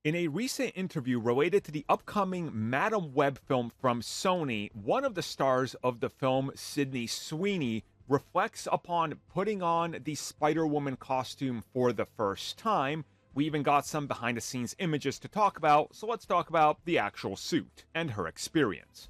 In a recent interview related to the upcoming Madam Web film from Sony, one of the stars of the film, Sweeney, reflects upon putting on the Spider-Woman costume for the first time. We even got some behind-the-scenes images to talk about, so let's talk about the actual suit and her experience.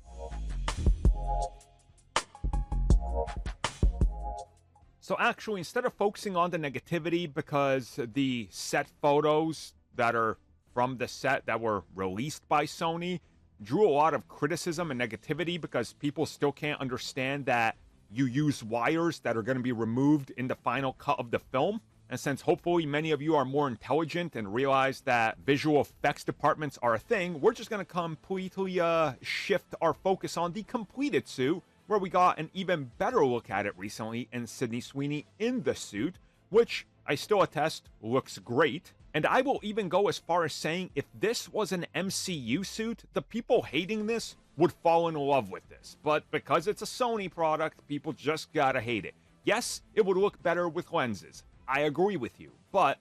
So actually, instead of focusing on the negativity, because the set photos that are from the set that were released by Sony drew a lot of criticism and negativity because people still can't understand that you use wires that are going to be removed in the final cut of the film. And since hopefully many of you are more intelligent and realize that visual effects departments are a thing, we're just going to completely shift our focus on the completed suit, where we got an even better look at it recently in Sweeney in the suit, which I still attest looks great. And I will even go as far as saying if this was an MCU suit, the people hating this would fall in love with this. But because it's a Sony product, people just gotta hate it. Yes, it would look better with lenses. I agree with you. But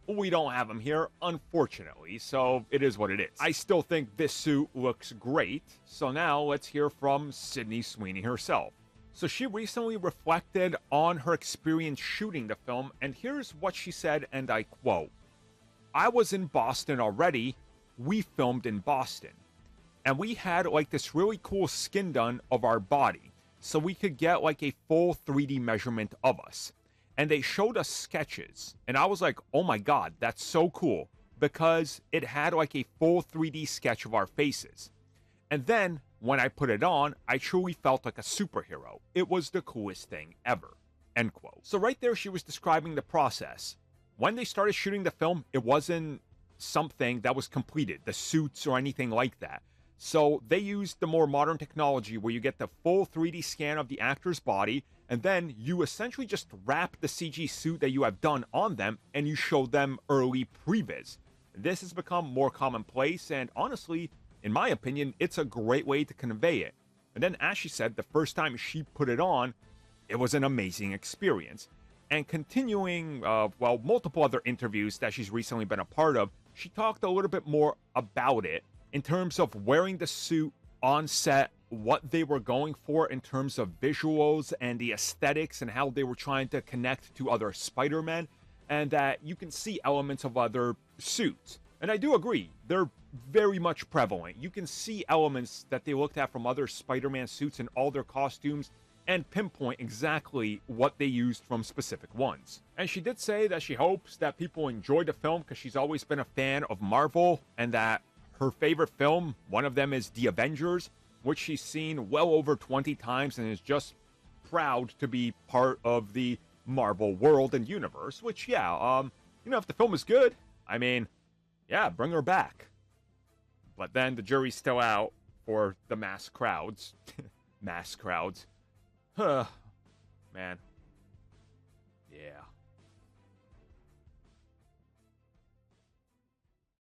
we don't have them here, unfortunately, so it is what it is. I still think this suit looks great. So now let's hear from Sweeney herself. So she recently reflected on her experience shooting the film, and here's what she said, and I quote, "I was in Boston already. We filmed in Boston. And we had like this really cool skin done of our body, so we could get like a full 3D measurement of us. And they showed us sketches, and I was like, oh my god, that's so cool, because it had like a full 3D sketch of our faces. And then, when I put it on, I truly felt like a superhero. It was the coolest thing ever." End quote. So right there, she was describing the process. When they started shooting the film, it wasn't something that was completed, the suits or anything like that. So they used the more modern technology where you get the full 3D scan of the actor's body, and then you essentially just wrap the CG suit that you have done on them, and you show them early previs. This has become more commonplace, and honestly, in my opinion, it's a great way to convey it. And then, as she said, the first time she put it on, it was an amazing experience. And continuing, multiple other interviews that she's recently been a part of, she talked a little bit more about it in terms of wearing the suit on set, what they were going for in terms of visuals and the aesthetics and how they were trying to connect to other Spider-Men, and that you can see elements of other suits. And I do agree, they're very much prevalent. You can see elements that they looked at from other Spider-Man suits in all their costumes and pinpoint exactly what they used from specific ones. And she did say that she hopes that people enjoy the film because she's always been a fan of Marvel, and that her favorite film, one of them is The Avengers, which she's seen well over 20 times and is just proud to be part of the Marvel world and universe, which, if the film is good, I mean, yeah, bring her back. But then the jury's still out for the mass crowds. Mass crowds. Huh. Man. Yeah.